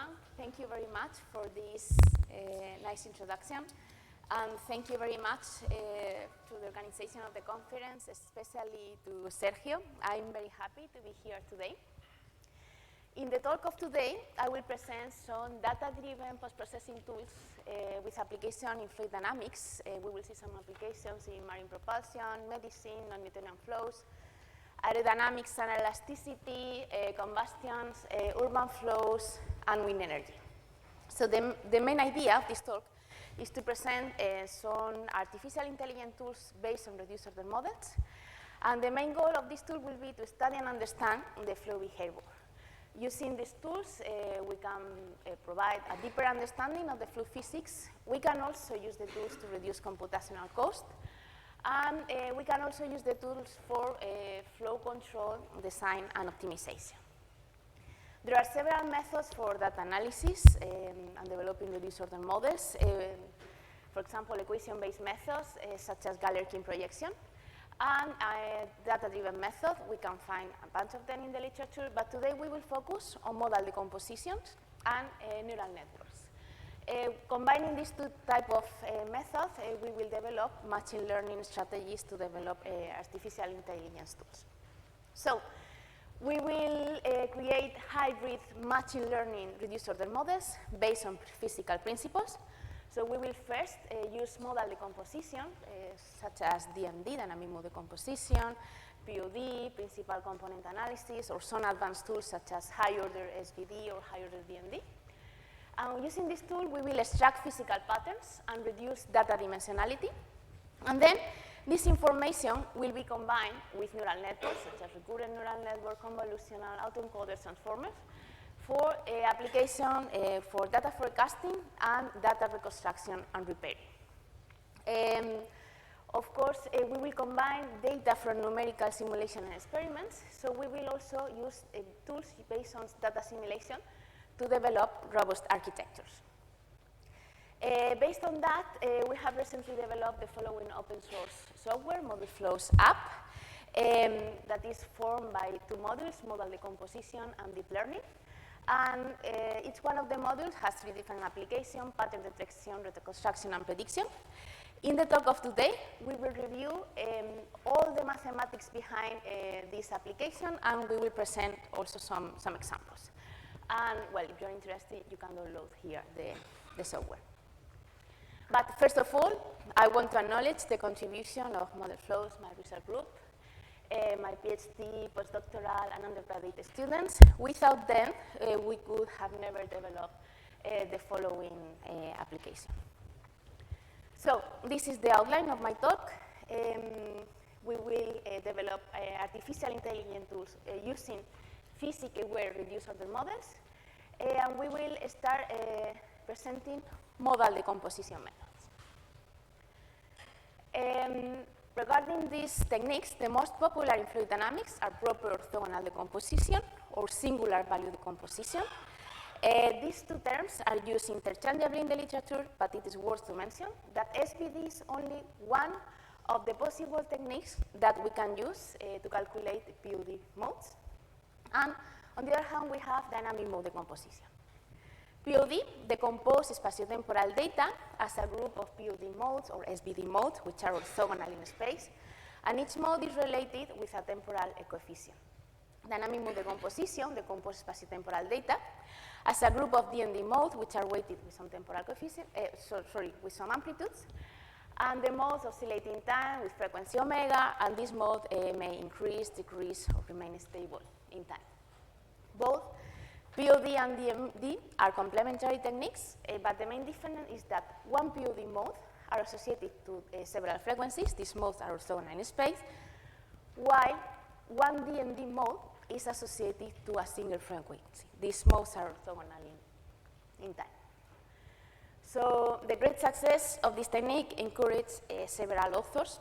everyone. Thank you very much for this nice introduction. And thank you very much to the organization of the conference, especially to Sergio. I'm very happy to be here today. In the talk of today, I will present some data-driven post-processing tools with application in fluid dynamics. We will see some applications in marine propulsion, medicine, non-Newtonian flows, aerodynamics and elasticity, combustions, urban flows, and wind energy. So the main idea of this talk is to present some artificial intelligence tools based on reduced order models. And the main goal of this tool will be to study and understand the flow behavior. Using these tools, we can provide a deeper understanding of the fluid physics. We can also use the tools to reduce computational cost. And we can also use the tools for flow control, design, and optimization. There are several methods for data analysis and developing reduced order models. For example, equation-based methods such as Galerkin projection. And data-driven method, we can find a bunch of them in the literature, but today we will focus on modal decompositions and neural networks. Combining these two types of methods, we will develop machine learning strategies to develop artificial intelligence tools. So we will create hybrid machine learning reduced order models based on physical principles. So we will first use modal decomposition, such as DMD, dynamic mode decomposition, POD, principal component analysis, or some advanced tools such as high-order SVD or high-order DMD. And using this tool, we will extract physical patterns and reduce data dimensionality. And then this information will be combined with neural networks, such as recurrent neural network, convolutional, autoencoders, transformers, for application for data forecasting and data reconstruction and repair. Of course, we will combine data from numerical simulation and experiments. So we will also use tools based on data simulation to develop robust architectures. Based on that, we have recently developed the following open source software, Modal Flows app, that is formed by two modules, modal decomposition and deep learning. And each one of the modules has three different applications: pattern detection, reconstruction, and prediction. In the talk of today, we will review all the mathematics behind this application, and we will present also some examples. And, well, if you're interested, you can download here the software. But first of all, I want to acknowledge the contribution of Modal Flows, my research group, my PhD, postdoctoral, and undergraduate students. Without them, we could have never developed the following application. So this is the outline of my talk. We will develop artificial intelligence tools using physics-aware reduced order models, and we will start presenting modal decomposition methods. Regarding these techniques, the most popular in fluid dynamics are proper orthogonal decomposition or singular value decomposition. These two terms are used interchangeably in the literature, but it is worth to mention that SVD is only one of the possible techniques that we can use to calculate POD modes. And on the other hand, we have dynamic mode decomposition. POD decomposes spatiotemporal data as a group of POD modes or SVD modes, which are orthogonal in space, and each mode is related with a temporal coefficient. Dynamic mode decomposition decomposes spatiotemporal data as a group of DMD modes, which are weighted with some temporal coefficient, with some amplitudes, and the modes oscillate in time with frequency omega, and this mode may increase, decrease, or remain stable in time. Both POD and DMD are complementary techniques, but the main difference is that one POD mode are associated to several frequencies. These modes are orthogonal in space, while one DMD mode is associated to a single frequency. These modes are orthogonal in time. So the great success of this technique encouraged several authors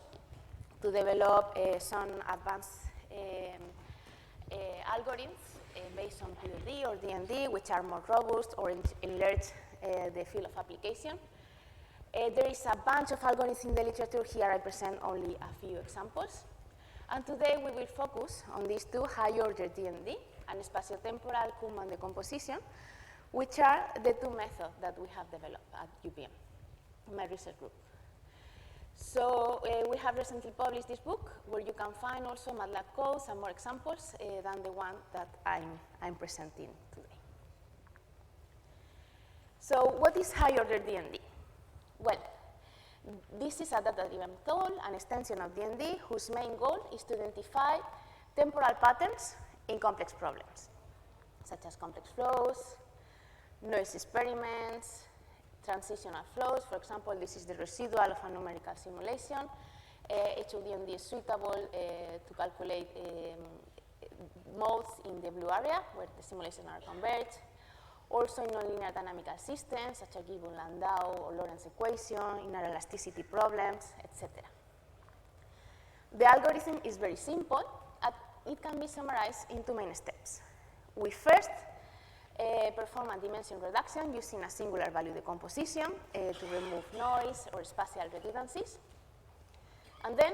to develop some advanced algorithms based on POD or DMD, which are more robust or enlarge the field of application. There is a bunch of algorithms in the literature. Here I present only a few examples. And today we will focus on these two, high-order DMD and spatiotemporal Kuhlmann decomposition, which are the two methods that we have developed at UPM, my research group. So we have recently published this book where you can find also MATLAB codes and more examples than the one that I'm presenting today. So what is high-order DMD? Well, this is a data-driven tool, an extension of DMD, whose main goal is to identify temporal patterns in complex problems, such as complex flows, noise experiments, transitional flows. For example, this is the residual of a numerical simulation. HODMD is suitable to calculate modes in the blue area where the simulations are converged. Also in nonlinear dynamical systems, such as Gibbon-Landau or Lorentz equation, inner elasticity problems, etc. The algorithm is very simple, and it can be summarized in two main steps. We first perform a dimension reduction using a singular value decomposition to remove noise or spatial redundancies. And then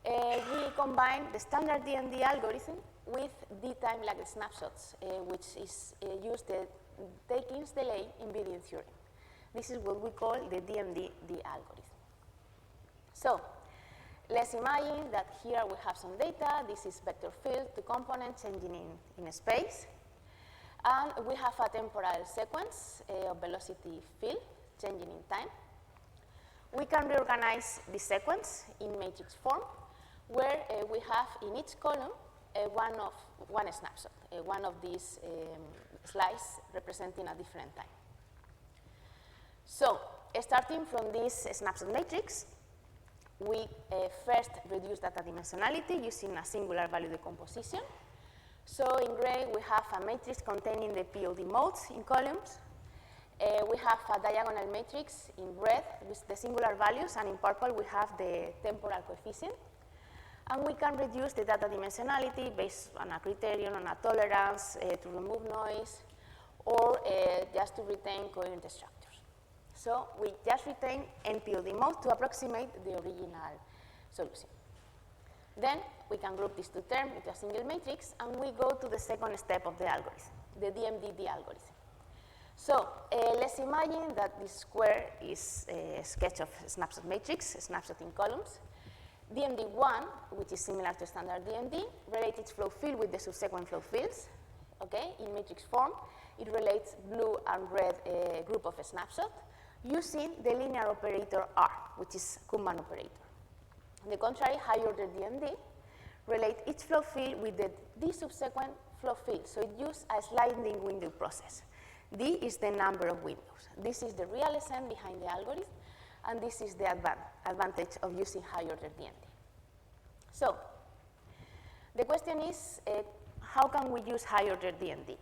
we combine the standard DMD algorithm with D-time lagged snapshots, which is used to takings delay in bidding theory. This is what we call the DMD algorithm. So let's imagine that here we have some data. This is vector field to components changing in space. And we have a temporal sequence of velocity field changing in time. We can reorganize this sequence in matrix form, where we have in each column one snapshot, one of these slices representing a different time. So starting from this snapshot matrix, we first reduce data dimensionality using a singular value decomposition. So in gray, we have a matrix containing the POD modes in columns. We have a diagonal matrix in red with the singular values, and in purple, we have the temporal coefficient. And we can reduce the data dimensionality based on a criterion, on a tolerance to remove noise, or just to retain coherent structures. So we just retain NPOD mode to approximate the original solution. Then we can group these two terms into a single matrix, and we go to the second step of the algorithm, the DMDD algorithm. So let's imagine that this square is a sketch of a snapshot matrix, a snapshot in columns. DMD1, which is similar to standard DMD, relates its flow field with the subsequent flow fields. Okay? In matrix form, it relates blue and red group of a snapshot using the linear operator R, which is Kuhlmann operator. On the contrary, high-order DMD relates each flow field with the subsequent flow field. So it uses a sliding window process. D is the number of windows. This is the real essence behind the algorithm, and this is the advantage of using high-order DMD. So the question is, how can we use high-order DMD?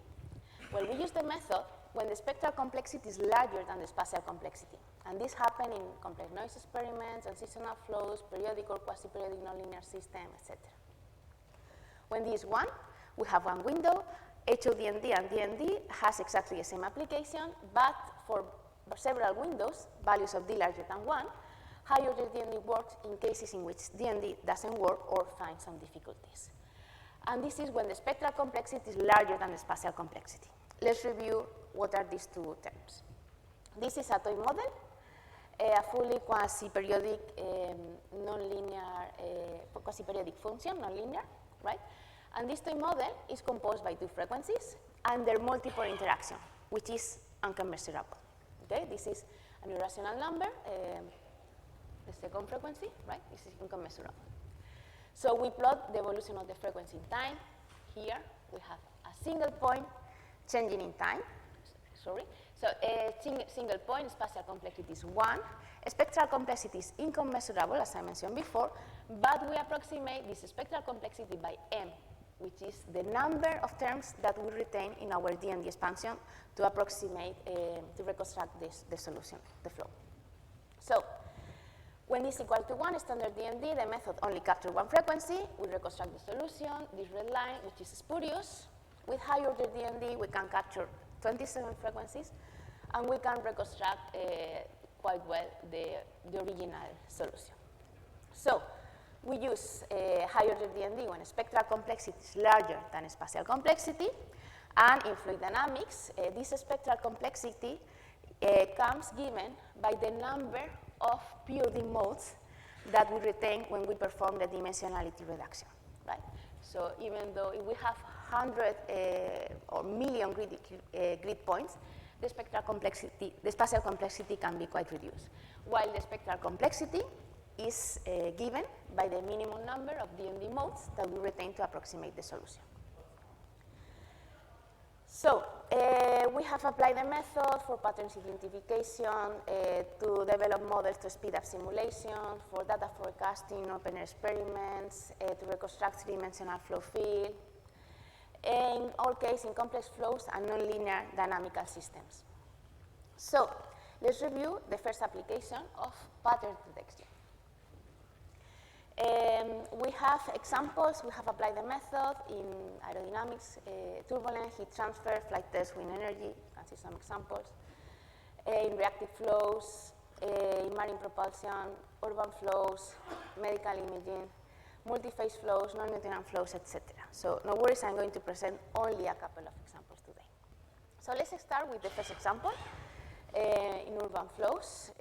Well, we use the method when the spectral complexity is larger than the spatial complexity. And this happens in complex noise experiments, transitional flows, periodic or quasi-periodic nonlinear systems, etc. When D is 1, we have one window. HODMD and DMD has exactly the same application, but for several windows, values of D larger than 1, high-order DMD works in cases in which DMD doesn't work or finds some difficulties. And this is when the spectral complexity is larger than the spatial complexity. Let's review what are these two terms. This is a toy model, a fully quasi-periodic nonlinear, quasi-periodic function, nonlinear, right? And this toy model is composed by two frequencies and their multiple interaction, which is uncommensurable. Okay, this is an irrational number, the second frequency, right? This is incommensurable. So we plot the evolution of the frequency in time. Here we have a single point changing in time. Sorry. So a single point, spatial complexity is 1. Spectral complexity is incommensurable, as I mentioned before, but we approximate this spectral complexity by M, which is the number of terms that we retain in our DMD expansion to approximate, to reconstruct the solution, the flow. So when this is equal to 1, standard DMD, the method only captures one frequency. We reconstruct the solution, this red line, which is spurious. With high-order DMD, we can capture 27 frequencies, and we can reconstruct quite well the original solution. So we use high-order DMD when spectral complexity is larger than spatial complexity, And in fluid dynamics, this spectral complexity comes given by the number of POD modes that we retain when we perform the dimensionality reduction, right? So even though if we have 100 or million grid points, the spectral complexity, the spatial complexity can be quite reduced, while the spectral complexity is given by the minimum number of DMD modes that we retain to approximate the solution. So we have applied a method for patterns identification to develop models to speed up simulation, for data forecasting, open experiments, to reconstruct three-dimensional flow field, in all cases in complex flows and nonlinear dynamical systems. So let's review the first application of pattern detection. We have examples. We have applied the method in aerodynamics, turbulence, heat transfer, flight test, wind energy. You can see some examples. In reactive flows, in marine propulsion, urban flows, medical imaging, multi-phase flows, non-Newtonian flows, etc. So no worries, I'm going to present only a couple of examples today. So let's start with the first example in urban flows,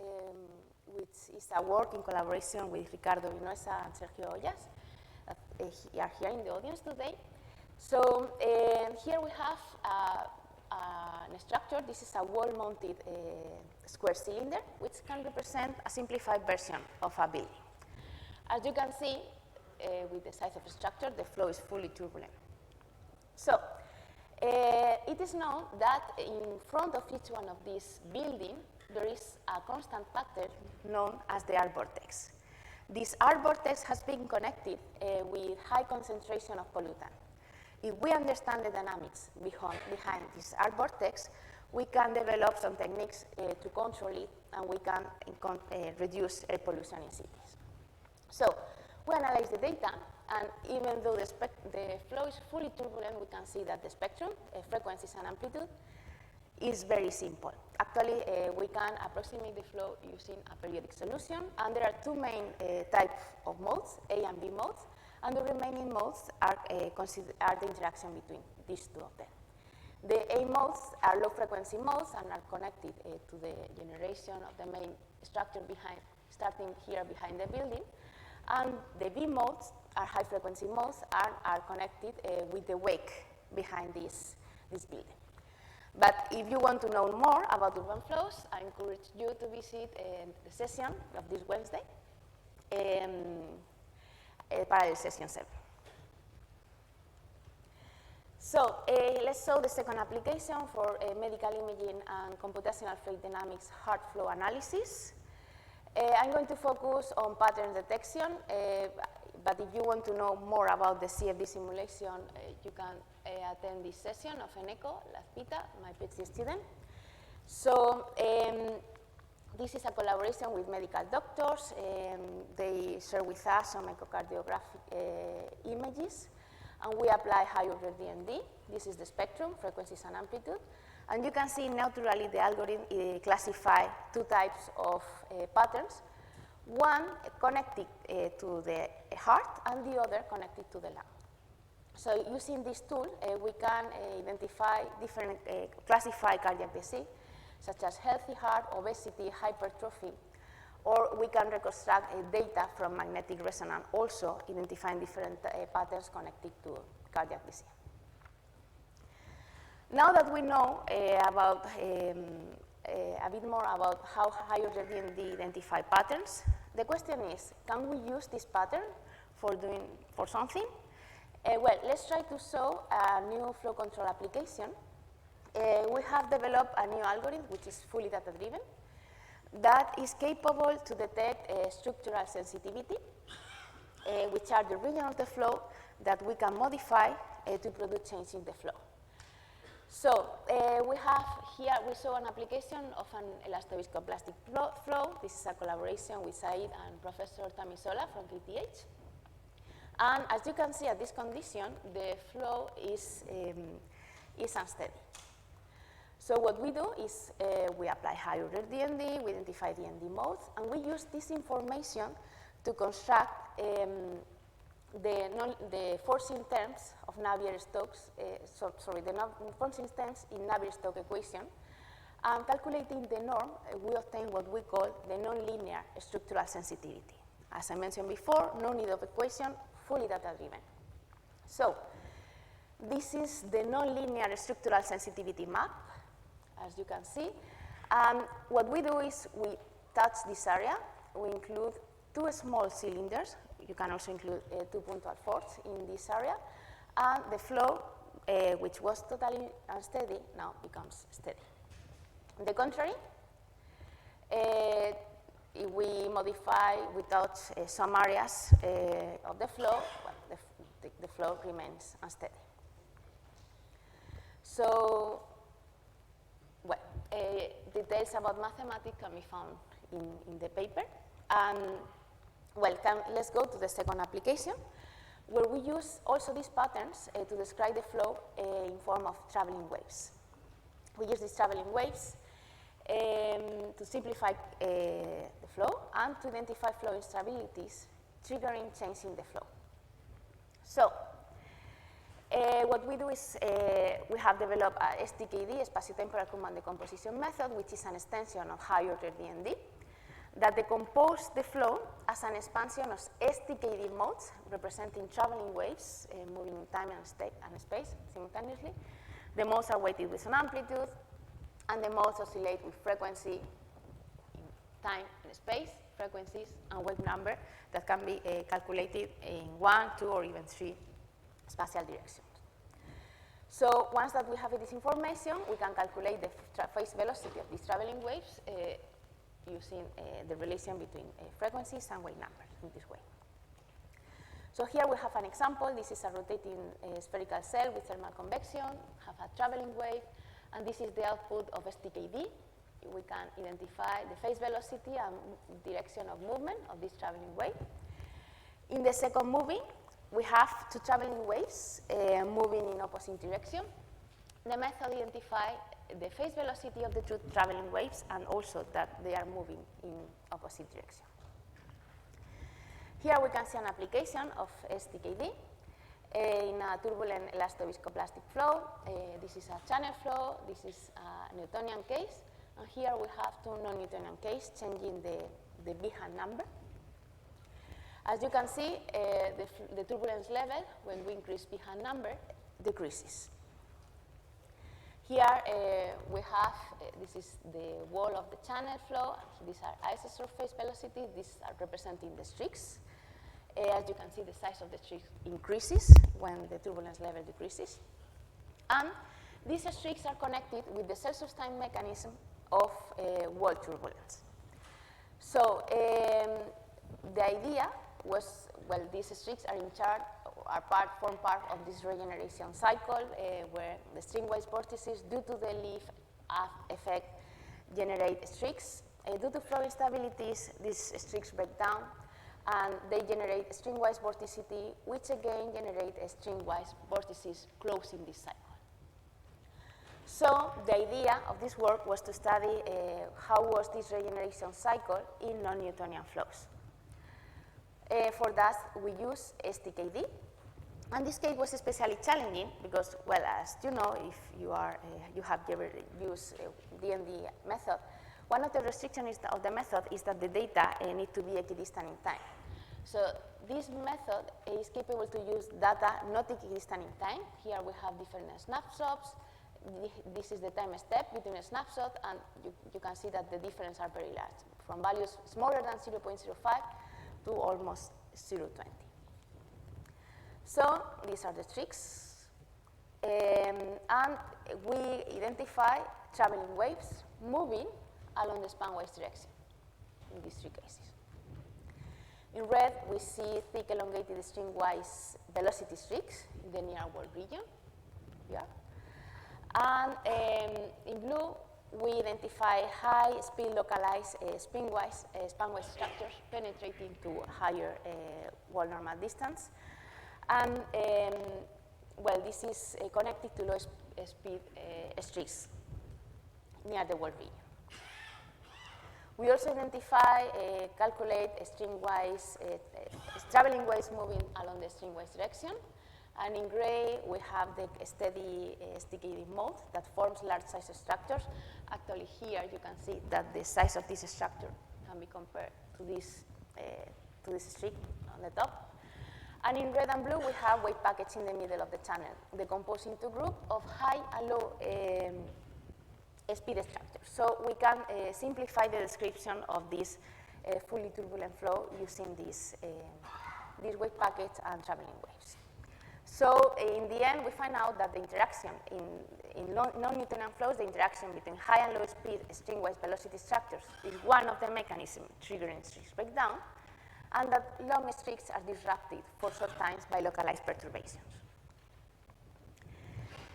which is a work in collaboration with Ricardo Vinuesa and Sergio Ollas, that are here in the audience today. So here we have a structure. This is a wall-mounted square cylinder, which can represent a simplified version of a building. As you can see, with the size of the structure, the flow is fully turbulent. So it is known that in front of each one of these buildings, there is a constant pattern known as the arc vortex. This arc vortex has been connected with high concentration of pollutant. If we understand the dynamics behind this arc vortex, we can develop some techniques to control it, and we can reduce air pollution in cities. So we analyze the data, and even though the flow is fully turbulent, we can see that the spectrum, frequencies and amplitude, is very simple. Actually, we can approximate the flow using a periodic solution, and there are two main types of modes, A and B modes, and the remaining modes are the interaction between these two of them. The A modes are low-frequency modes and are connected to the generation of the main structure starting here behind the building, and the B modes are high-frequency modes and are connected with the wake behind this building. But if you want to know more about urban flows, I encourage you to visit the session of this Wednesday, parallel session 7. So let's show the second application for medical imaging and computational fluid dynamics heart flow analysis. I'm going to focus on pattern detection, but if you want to know more about the CFD simulation, you can attend this session of Eneko Lazpita, my PhD student. So this is a collaboration with medical doctors. They share with us some echocardiographic images, and we apply high-order DMD. This is the spectrum, frequencies and amplitude. And you can see naturally the algorithm classify two types of patterns, one connected to the heart and the other connected to the lung. So using this tool, we can identify different, classify cardiac disease, such as healthy heart, obesity, hypertrophy, or we can reconstruct data from magnetic resonance, also identifying different patterns connected to cardiac disease. Now that we know about a bit more about how high-order DMD identify patterns, the question is, can we use this pattern for something? Well, let's try to show a new flow control application. We have developed a new algorithm, which is fully data-driven, that is capable to detect structural sensitivity, which are the region of the flow that we can modify to produce change in the flow. So we have here, we saw an application of an elastoviscoplastic flow. This is a collaboration with Said and Professor Tamisola from KTH. And as you can see at this condition, the flow is unsteady. So what we do is we apply high-order DMD, we identify DMD modes, and we use this information to construct the forcing terms of Navier-Stokes, the forcing terms in Navier-Stokes equation, and calculating the norm, we obtain what we call the nonlinear structural sensitivity. As I mentioned before, no need of equation, fully data-driven. So, this is the nonlinear structural sensitivity map, as you can see. What we do is we touch this area. We include two small cylinders. You can also include two punctual forts in this area. And the flow, which was totally unsteady, now becomes steady. On the contrary, if we modify, we touch some areas of the flow, well, the flow remains unsteady. So, well, details about mathematics can be found in the paper. And, well, let's go to the second application, where we use also these patterns to describe the flow in form of traveling waves. We use these traveling waves to simplify the flow and to identify flow instabilities triggering change in the flow. So, what we do is we have developed a STKD, a spatio-temporal Kuhlmann decomposition method, which is an extension of high-order DMD, that decomposes the flow as an expansion of STKD modes representing traveling waves moving in time and space simultaneously. The modes are weighted with an amplitude, and the modes oscillate with frequency in time and space, frequencies, and wave number that can be calculated in 1, 2, or even 3 spatial directions. So once that we have this information, we can calculate the phase velocity of these traveling waves using the relation between frequencies and wave numbers in this way. So here we have an example. This is a rotating spherical cell with thermal convection, have a traveling wave, and this is the output of STKD. We can identify the phase velocity and direction of movement of this traveling wave. In the second moving, we have two traveling waves moving in opposite direction. The method identifies the phase velocity of the two traveling waves and also that they are moving in opposite direction. Here we can see an application of STKD in a turbulent elastoviscoplastic flow. This is a channel flow, this is a Newtonian case, and here we have two non-Newtonian cases changing the Behan number. As you can see, the turbulence level, when we increase Behan number, decreases. Here we have, this is the wall of the channel flow. These are isosurface velocities. These are representing the streaks. As you can see, the size of the streaks increases when the turbulence level decreases. And these streaks are connected with the Celsius time mechanism of wall turbulence. So the idea was, well, these streaks are in charge, form part of this regeneration cycle where the stringwise vortices, due to the leaf effect, generate streaks. Due to flow instabilities, these streaks break down and they generate stringwise vorticity, which again generate stringwise vortices closing this cycle. So the idea of this work was to study how was this regeneration cycle in non-Newtonian flows. For that, we use STKD. And this case was especially challenging because, well, as you know, if you have ever used DMD method, one of the restrictions of the method is that the data need to be equidistant in time. So this method is capable to use data not equidistant in time. Here we have different snapshots. This is the time step between a snapshot, and you can see that the difference are very large, from values smaller than 0.05 to almost 0.20. So these are the tricks. And we identify traveling waves moving along the spanwise direction in these three cases. In red, we see thick elongated stringwise velocity streaks in the near wall region. Yeah. And in blue, we identify high speed localized spanwise structures penetrating to higher wall normal distance. And well, this is connected to low speed streaks near the wall region. We also identify, calculate stringwise, traveling waves moving along the stringwise direction. And in gray, we have the steady STKD mode that forms large size structures. Actually, here you can see that the size of this structure can be compared to this string on the top. And in red and blue, we have wave packets in the middle of the channel, decomposed into group of high and low speed structures. So we can simplify the description of this fully turbulent flow using these wave packets and traveling waves. So in the end, we find out that the interaction in non-Newtonian flows, the interaction between high and low speed stringwise velocity structures is one of the mechanisms triggering streaks breakdown, and that long streaks are disrupted for short times by localized perturbations.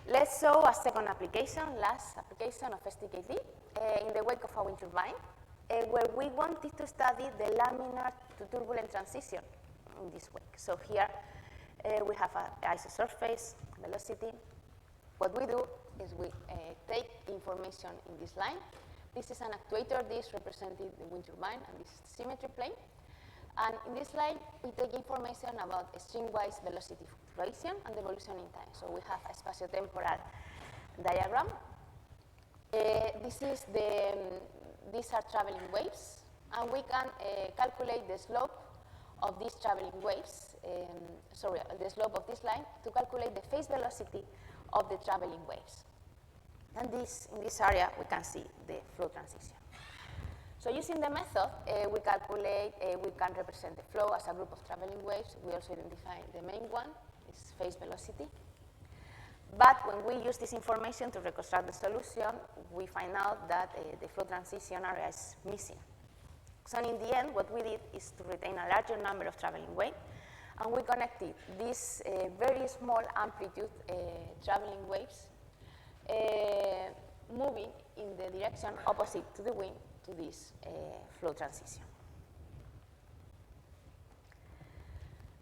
Let's show a second application, last application of STKD in the wake of a wind turbine, where we wanted to study the laminar to turbulent transition in this wake. So here we have an isosurface velocity. What we do is we take information in this line. This is an actuator. This representing the wind turbine, and this is the symmetry plane. And in this line, we take information about stringwise velocity fluctuation and evolution in time. So we have a spatiotemporal diagram. These are traveling waves, and we can calculate the slope of these traveling waves, the slope of this line, to calculate the phase velocity of the traveling waves. And in this area, we can see the flow transition. So using the method, we can represent the flow as a group of traveling waves. We also identify the main one, is phase velocity. But when we use this information to reconstruct the solution, we find out that the flow transition area is missing. So in the end, what we did is to retain a larger number of traveling waves, and we connected these very small amplitude traveling waves moving in the direction opposite to the wind to this flow transition.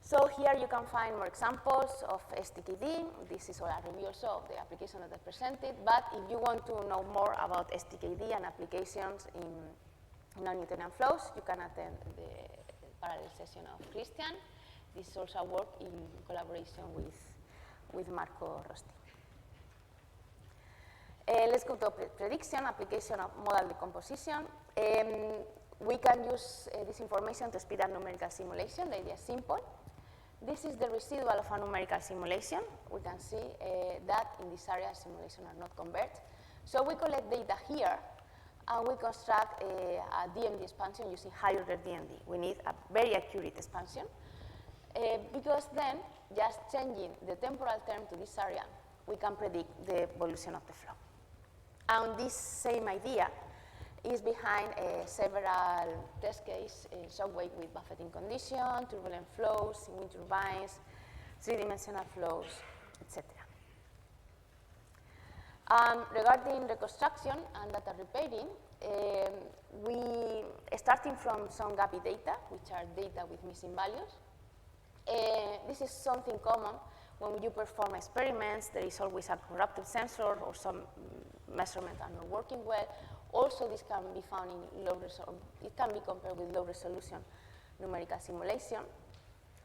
So here you can find more examples of STKD. This is all a review also of the application that I presented, but if you want to know more about STKD and applications in non-Newtonian flows, you can attend the parallel session of Christian. This is also work in collaboration with Marco Rosti. Let's go to prediction, application of modal decomposition. We can use this information to speed up numerical simulation. The idea is simple. This is the residual of a numerical simulation. We can see that in this area simulations are not converged. So we collect data here, and we construct a DMD expansion using high order DMD. We need a very accurate expansion because then, just changing the temporal term to this area, we can predict the evolution of the flow. And this same idea is behind several test cases, shockwave with buffeting condition, turbulent flows in wind turbines, three-dimensional flows, etc. Regarding reconstruction and data repairing, we starting from some gappy data, which are data with missing values. This is something common when you perform experiments. There is always a corrupted sensor or some measurements are not working well. Also, this can be found in it can be compared with low resolution numerical simulation.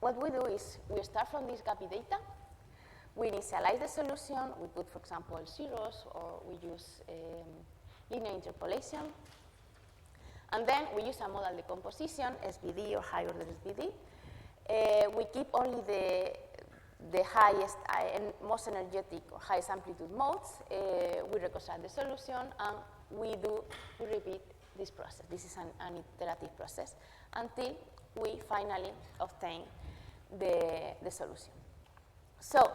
What we do is we start from this gappy data. We initialize the solution. We put, for example, zeros, or we use linear interpolation. And then we use a modal decomposition, SVD or high order SVD. We keep only the highest and most energetic or highest amplitude modes. We reconstruct the solution, and we repeat this process. This is an iterative process until we finally obtain the solution. So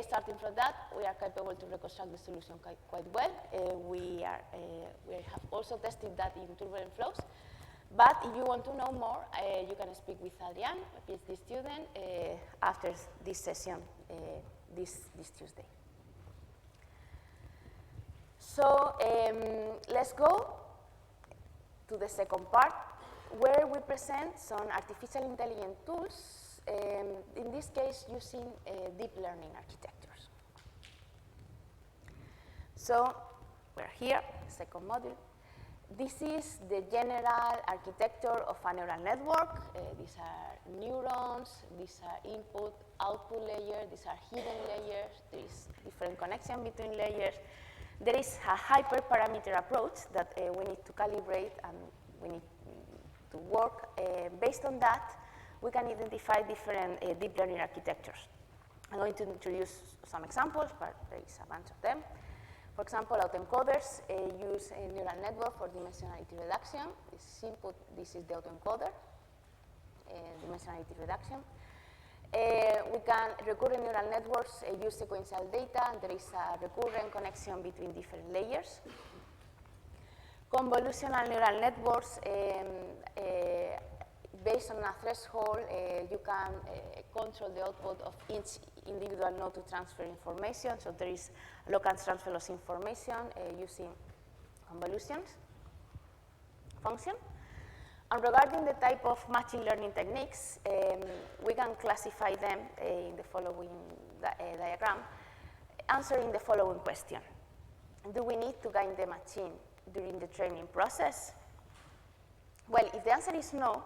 starting from that, we are capable to reconstruct the solution quite well. We have also tested that in turbulent flows. But if you want to know more, you can speak with Adrian, a PhD student, after this session this Tuesday. So let's go to the second part, where we present some artificial intelligence tools, in this case using deep learning architectures. So we're here, second module. This is the general architecture of a neural network. These are neurons, these are input, output layers, these are hidden layers, there is different connection between layers. There is a hyperparameter approach that we need to calibrate and we need to work. Based on that, we can identify different deep learning architectures. I'm going to introduce some examples, but there is a bunch of them. For example, autoencoders use a neural network for dimensionality reduction. This is input, this is the autoencoder, dimensionality reduction. Recurrent neural networks use sequential data, and there is a recurrent connection between different layers. Convolutional neural networks, based on a threshold, you can control the output of each individual node to transfer information. So there is local transfer loss information using convolutions function. And regarding the type of machine learning techniques, we can classify them in the following diagram, answering the following question. Do we need to guide the machine during the training process? Well, if the answer is no,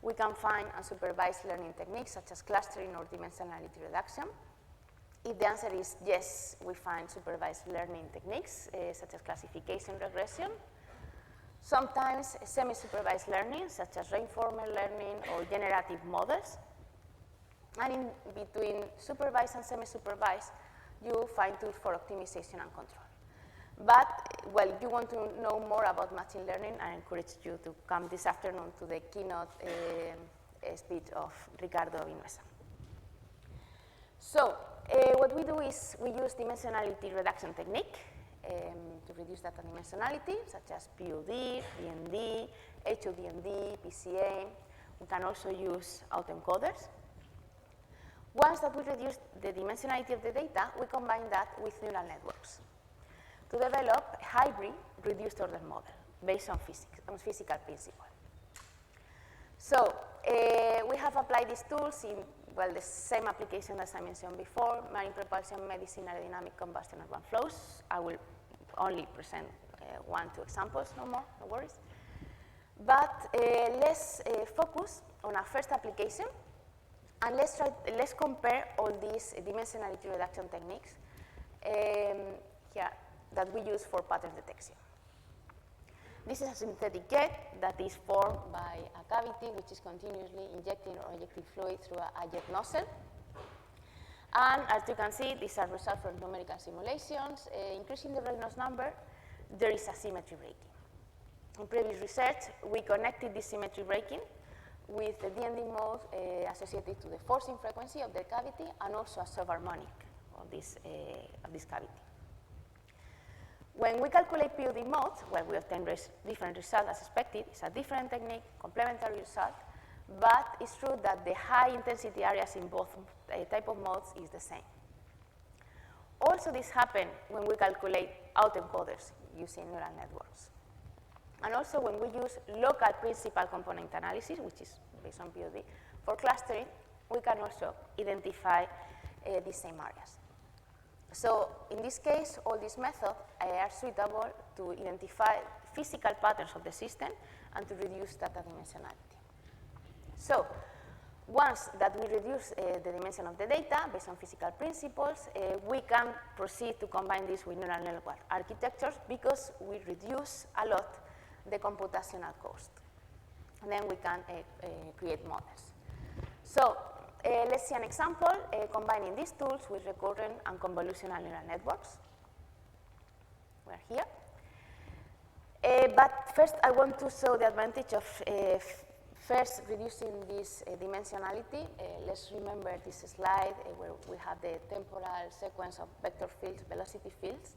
we can find unsupervised learning techniques such as clustering or dimensionality reduction. If the answer is yes, we find supervised learning techniques such as classification regression. Sometimes semi-supervised learning such as reinforcement learning or generative models. And in between supervised and semi-supervised, you find tools for optimization and control. But, well, if you want to know more about machine learning, I encourage you to come this afternoon to the keynote speech of Ricardo Vinuesa. So, what we do is we use dimensionality reduction technique to reduce data dimensionality, such as PUD, DMD, HODMD, PCA. We can also use autoencoders. Once that we reduce the dimensionality of the data, we combine that with neural networks to develop a hybrid reduced order model based on physical principle. So we have applied these tools in, well, the same application as I mentioned before, marine propulsion, medicine, aerodynamic, combustion, urban flows. I will only present 1-2 examples, no more, no worries. But let's focus on our first application, and let's compare all these dimensionality reduction techniques here that we use for pattern detection. This is a synthetic jet that is formed by a cavity which is continuously injecting or ejecting fluid through a jet nozzle. And as you can see, these are results from numerical simulations. Increasing the Reynolds number, there is a symmetry breaking. In previous research, we connected this symmetry breaking with the DMD mode associated to the forcing frequency of the cavity and also a subharmonic of this cavity. When we calculate PUD mode, well, we obtain different results as expected. It's a different technique, complementary result, but it's true that the high intensity areas in both type of modes is the same. Also, this happens when we calculate autoencoders using neural networks. And also when we use local principal component analysis, which is based on PUD, for clustering, we can also identify these same areas. So in this case, all these methods are suitable to identify physical patterns of the system and to reduce data dimensionality. So once that we reduce the dimension of the data based on physical principles, we can proceed to combine this with neural network architectures because we reduce a lot the computational cost. And then we can create models. So let's see an example combining these tools with recurrent and convolutional neural networks. We're here. But first, I want to show the advantage of first reducing this dimensionality. Let's remember this slide where we have the temporal sequence of vector fields, velocity fields.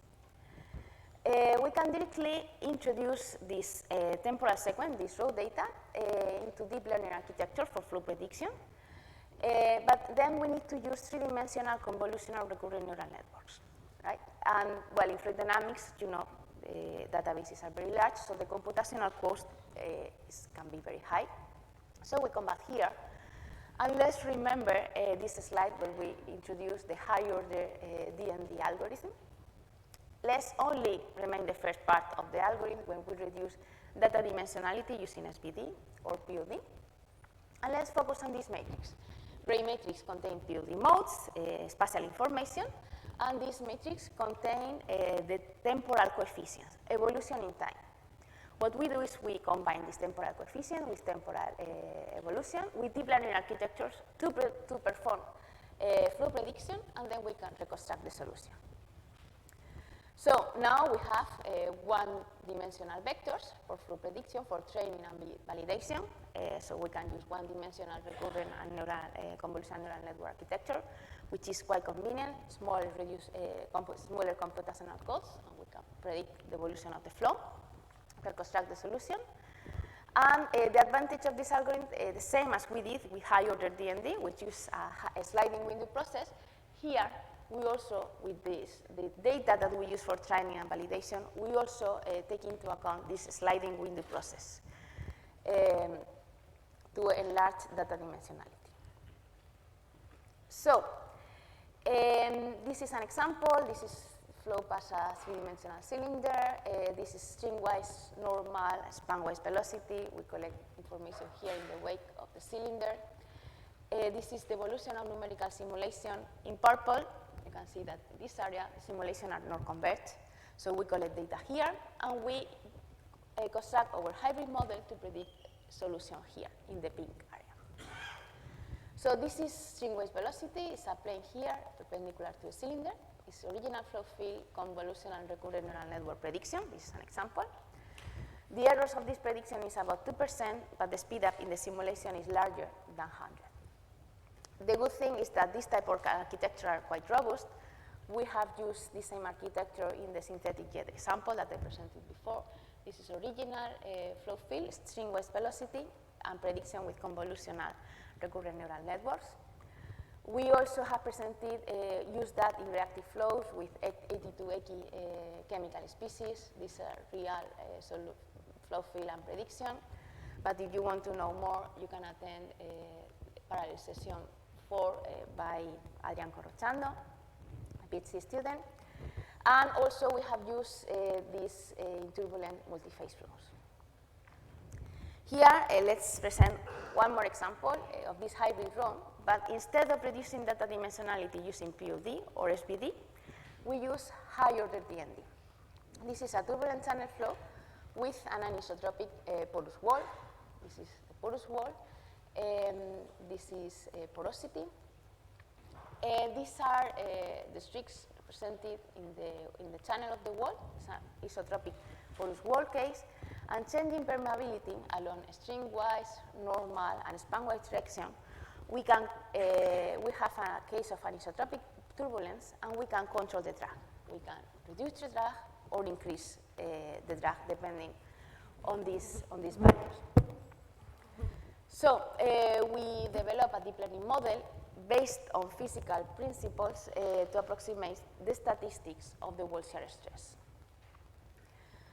We can directly introduce this temporal sequence, this raw data, into deep learning architecture for flow prediction. But then we need to use three-dimensional convolutional recurrent neural networks, right? And well, in fluid dynamics, you know, databases are very large, so the computational cost can be very high. So we come back here, and let's remember this slide where we introduced the high-order DMD algorithm. let's only remain the first part of the algorithm when we reduce data dimensionality using SBD or POD. And let's focus on this matrix. Gray matrix contains POD modes, spatial information, and this matrix contains the temporal coefficients, evolution in time. What we do is we combine this temporal coefficient with temporal evolution with deep learning architectures to perform flow prediction, and then we can reconstruct the solution. So now we have one-dimensional vectors for flow prediction, for training and validation. So we can use one-dimensional recurrent and neural convolutional neural network architecture, which is quite convenient, smaller computational costs, and we can predict the evolution of the flow, reconstruct the solution. And the advantage of this algorithm, the same as we did with high-order DMD, which is a sliding window process. Here, we also, with this, the data that we use for training and validation, we also take into account this sliding window process to enlarge data dimensionality. So, this is an example. This is flow past a three-dimensional cylinder. This is string-wise normal, span-wise velocity. We collect information here in the wake of the cylinder. This is the evolution of numerical simulation in purple. You can see that in this area, the simulation are not converged. So we collect data here, and we construct our hybrid model to predict solution here in the pink area. So this is string-wise velocity. It's a plane here, perpendicular to the cylinder. It's original flow field, convolutional and recurrent neural network prediction. This is an example. The errors of this prediction is about 2%, but the speed up in the simulation is larger than 100. The good thing is that this type of architecture are quite robust. We have used the same architecture in the synthetic jet example that I presented before. This is original flow field, string-wise velocity, and prediction with convolutional recurrent neural networks. We also have presented, used that in reactive flows with 82 chemical species. These are real flow field and prediction. But if you want to know more, you can attend parallel session 4 by Adrian Corrochando, a PhD student. And also we have used these in turbulent multi-phase flows. Here, let's present one more example of this hybrid ROM, but instead of reducing data dimensionality using POD or SBD, we use high-order DMD. This is a turbulent channel flow with an anisotropic porous wall. This is the porous wall. This is porosity. These are the streaks represented in the channel of the wall. It's an isotropic porous wall case. And changing permeability along string-wise, normal, and span-wise direction, we have a case of anisotropic turbulence, and we can control the drag. We can reduce the drag or increase the drag depending on these values. So we develop a deep learning model based on physical principles to approximate the statistics of the wall shear stress.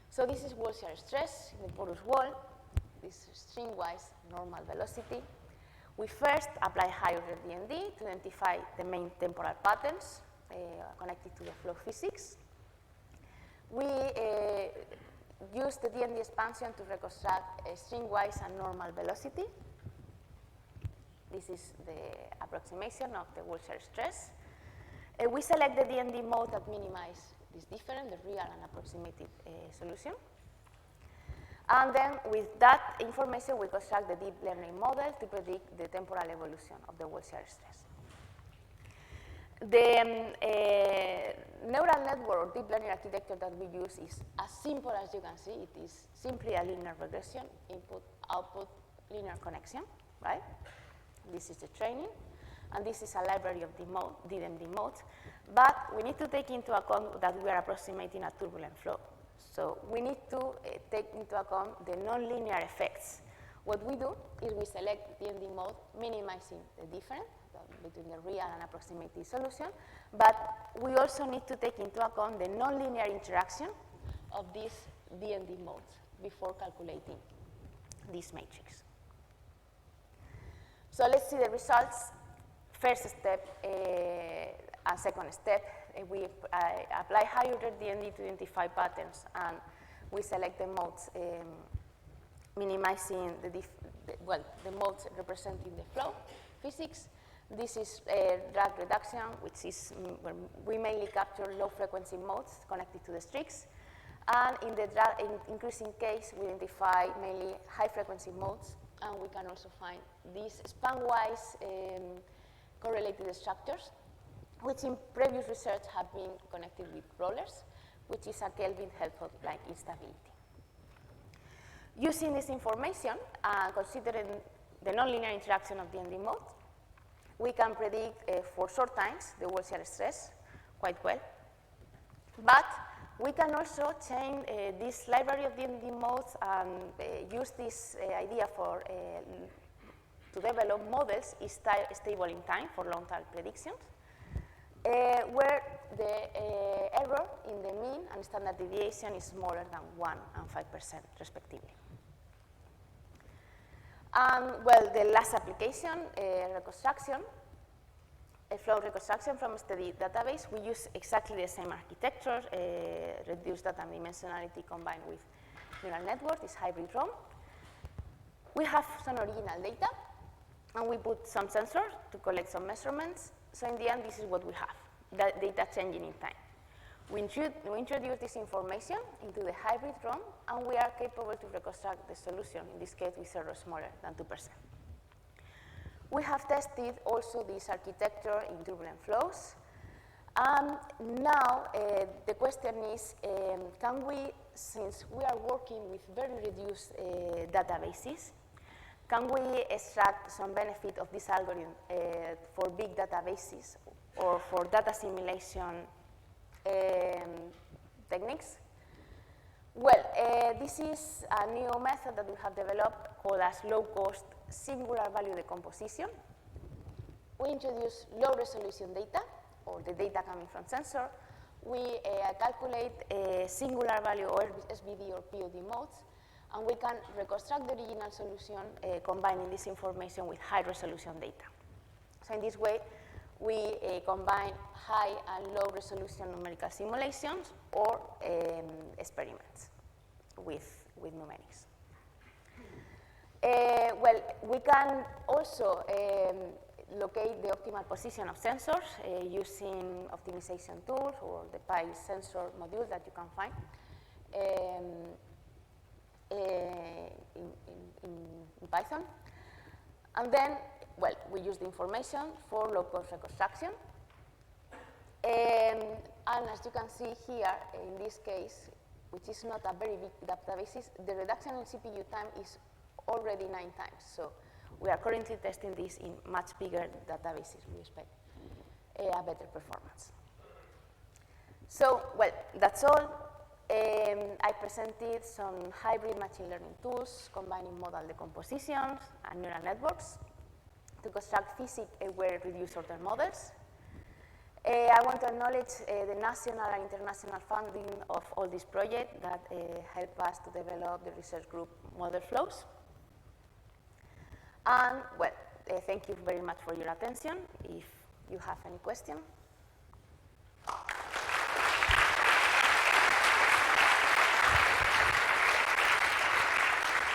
So this is wall shear stress in the porous wall. This is string-wise normal velocity. We first apply high-order DMD to identify the main temporal patterns connected to the flow physics. We use the DMD expansion to reconstruct string-wise and normal velocity. This is the approximation of the wall shear stress. We select the DMD mode that minimizes this difference, the real and approximated solution. And then with that information, we construct the deep learning model to predict the temporal evolution of the wall shear stress. The neural network or deep learning architecture that we use is as simple as you can see. It is simply a linear regression, input-output linear connection, right? This is the training. And this is a library of DMD modes. But we need to take into account that we are approximating a turbulent flow. So we need to take into account the nonlinear effects. What we do is we select DMD mode, minimizing the difference between the real and approximated solution. But we also need to take into account the nonlinear interaction of these DMD modes before calculating this matrix. So let's see the results. First step and second step, we apply high-order DMD to identify patterns, and we select the modes minimizing the modes representing the flow physics. This is drag reduction, which is where we mainly capture low-frequency modes connected to the streaks. And in the increasing case, we identify mainly high-frequency modes, and we can also find these span-wise correlated structures, which in previous research have been connected with rollers, which is a Kelvin helpful like instability. Using this information, considering the nonlinear interaction of DMD modes, we can predict for short times the wall shear stress quite well. But we can also change this library of DMD modes and use this idea to develop models stable in time for long-term predictions, where the error in the mean and standard deviation is smaller than 1 and 5% respectively. And well, the last application, reconstruction, flow reconstruction from STKD database. We use exactly the same architecture, reduced data dimensionality combined with neural network, this hybrid ROM. We have some original data, and we put some sensors to collect some measurements. So in the end, this is what we have, that data changing in time. We introduce this information into the hybrid ROM, and we are capable to reconstruct the solution, in this case with error smaller than 2%. We have tested also this architecture in turbulent flows. Now the question is, can we, since we are working with very reduced databases, can we extract some benefit of this algorithm for big databases or for data simulation techniques? Well, this is a new method that we have developed called as low-cost singular value decomposition. We introduce low-resolution data, or the data coming from sensor. We calculate a singular value or SVD or POD modes, and we can reconstruct the original solution combining this information with high-resolution data. So in this way, we combine high and low-resolution numerical simulations or experiments with numerics. Well, we can also locate the optimal position of sensors using optimization tools or the Pi sensor module that you can find in Python. And then, well, we use the information for low-cost reconstruction. And as you can see here, in this case, which is not a very big database, the reduction in CPU time is already 9 times. So we are currently testing this in much bigger databases. We expect a better performance. So, well, that's all. I presented some hybrid machine learning tools combining modal decompositions and neural networks to construct physics-aware reduced order models. I want to acknowledge the national and international funding of all these projects that help us to develop the research group model flows. And, well, thank you very much for your attention. If you have any questions.